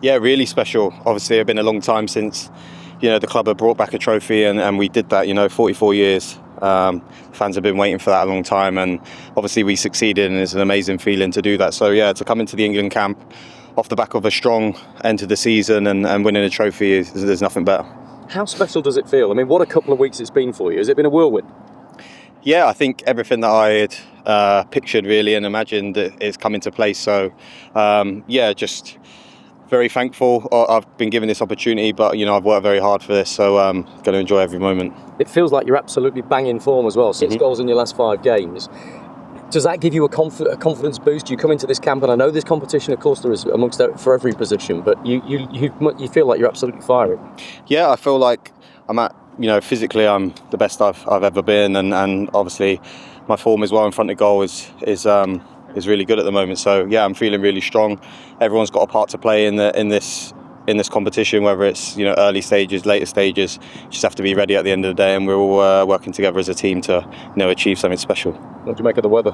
Yeah, really special. Obviously, it's been a long time since, the club had brought back a trophy, and we did that, 44 years. Fans have been waiting for that a long time, and obviously we succeeded, and it's an amazing feeling to do that. So yeah, to come into the England camp off the back of a strong end to the season and winning a trophy, there's nothing better. How special does it feel? I mean, what a couple of weeks it's been for you. Has it been a whirlwind? Yeah, I think everything that I had pictured really and imagined is come into place. So just very thankful. I've been given this opportunity, but I've worked very hard for this, so I'm going to enjoy every moment. It feels like you're absolutely banging form as well. 6 goals in your last 5 games. Does that give you a confidence boost? You come into this camp, and I know there's competition, of course, there is for every position, but you feel like you're absolutely firing. Yeah, I feel like I'm at, physically I'm the best I've ever been, and obviously my form as well in front of goal is really good at the moment. So yeah, I'm feeling really strong. Everyone's got a part to play in this competition, whether it's early stages, later stages. Just have to be ready at the end of the day, and we're all working together as a team to achieve something special. What do you make of the weather?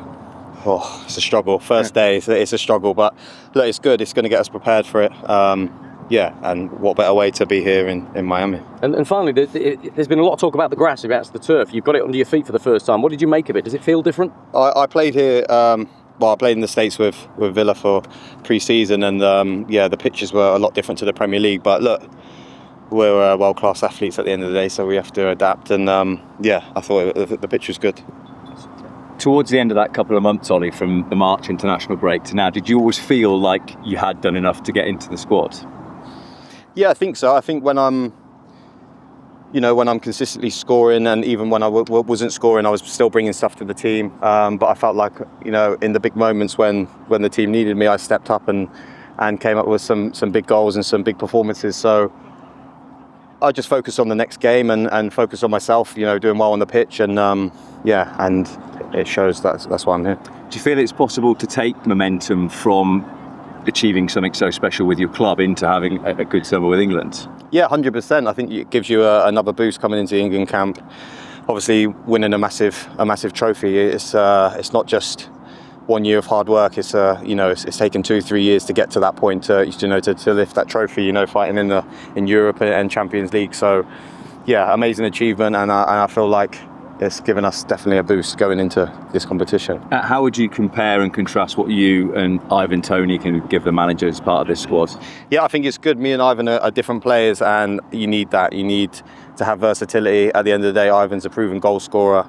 Oh, it's a struggle. First day, it's a struggle, but look, it's good. It's going to get us prepared for it. And what better way to be here in Miami? And finally, there's been a lot of talk about the grass, about the turf. You've got it under your feet for the first time. What did you make of it? Does it feel different? I played here. I played in the States with Villa for pre-season, and the pitches were a lot different to the Premier League. But look, we're world-class athletes at the end of the day, so we have to adapt. And I thought the pitch was good. Towards the end of that couple of months, Ollie, from the March international break to now, did you always feel like you had done enough to get into the squad? Yeah, I think so. I think when I'm consistently scoring, and even when I wasn't scoring, I was still bringing stuff to the team. But I felt like, in the big moments when the team needed me, I stepped up and came up with some big goals and some big performances. So I just focused on the next game and focused on myself, doing well on the pitch. And and it shows that's why I'm here. Do you feel it's possible to take momentum from achieving something so special with your club into having a good summer with England? Yeah, 100%. I think it gives you another boost coming into the England camp. Obviously, winning a massive trophy. It's not just 1 year of hard work. It's taken 2-3 years to get to that point to lift that trophy. Fighting in Europe and Champions League. So, yeah, amazing achievement, and I feel like it's given us definitely a boost going into this competition. How would you compare and contrast what you and Ivan Toney can give the manager as part of this squad? Yeah, I think it's good. Me and Ivan are different players, and you need that. You need to have versatility. At the end of the day, Ivan's a proven goal scorer.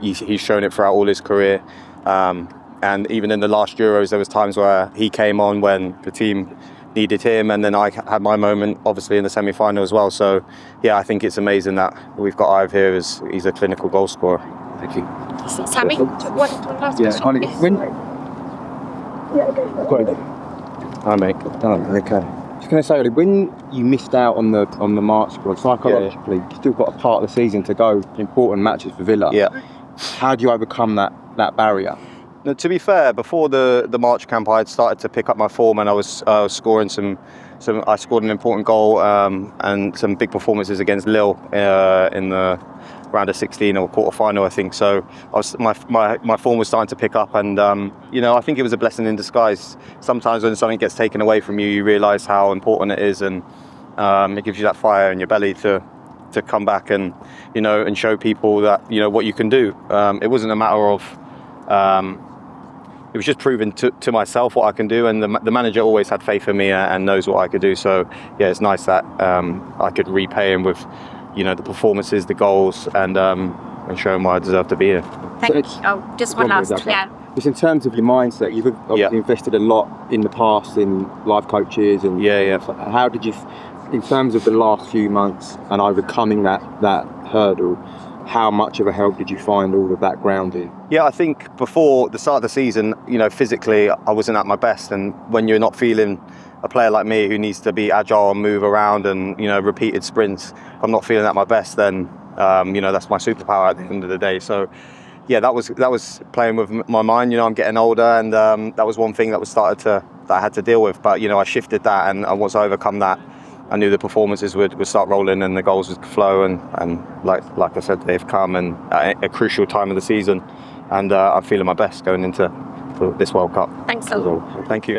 He's shown it throughout all his career. And even in the last Euros, there was times where he came on when the team needed him, and then I had my moment, obviously, in the semi-final as well. So, yeah, I think it's amazing that we've got Ive here. He's a clinical goal scorer. Thank you. Sammy, one last question. Ollie, Hi, mate. Oh, okay. I was going to say, Ollie, when you missed out on the March squad, psychologically, you still got a part of the season to go, important matches for Villa. Yeah. How do you overcome that barrier? No, to be fair, before the March camp, I had started to pick up my form, and I was scoring some. I scored an important goal and some big performances against Lille in the round of 16 or quarter final, I think. So my form was starting to pick up, and I think it was a blessing in disguise. Sometimes when something gets taken away from you, you realise how important it is, and it gives you that fire in your belly to come back and and show people that what you can do. It wasn't a matter of. It was just proving to myself what I can do, and the manager always had faith in me and knows what I could do. So yeah, it's nice that I could repay him with, the performances, the goals, and show him why I deserve to be here. Thank you. Oh, just one last. Yeah. Just in terms of your mindset, you've obviously invested a lot in the past in life coaches and How did you, in terms of the last few months and overcoming that hurdle? How much of a help did you find all of that grounding? Yeah, I think before the start of the season, physically I wasn't at my best, and when you're not feeling a player like me who needs to be agile and move around and repeated sprints, if I'm not feeling at my best, then that's my superpower at the end of the day. So yeah, that was playing with my mind. I'm getting older, and that was one thing that I had to deal with. But I shifted that, and once I overcome that, I knew the performances would start rolling and the goals would flow, and like I said, they've come, and at a crucial time of the season, and I'm feeling my best going into this World Cup. Thanks a lot. Thank you.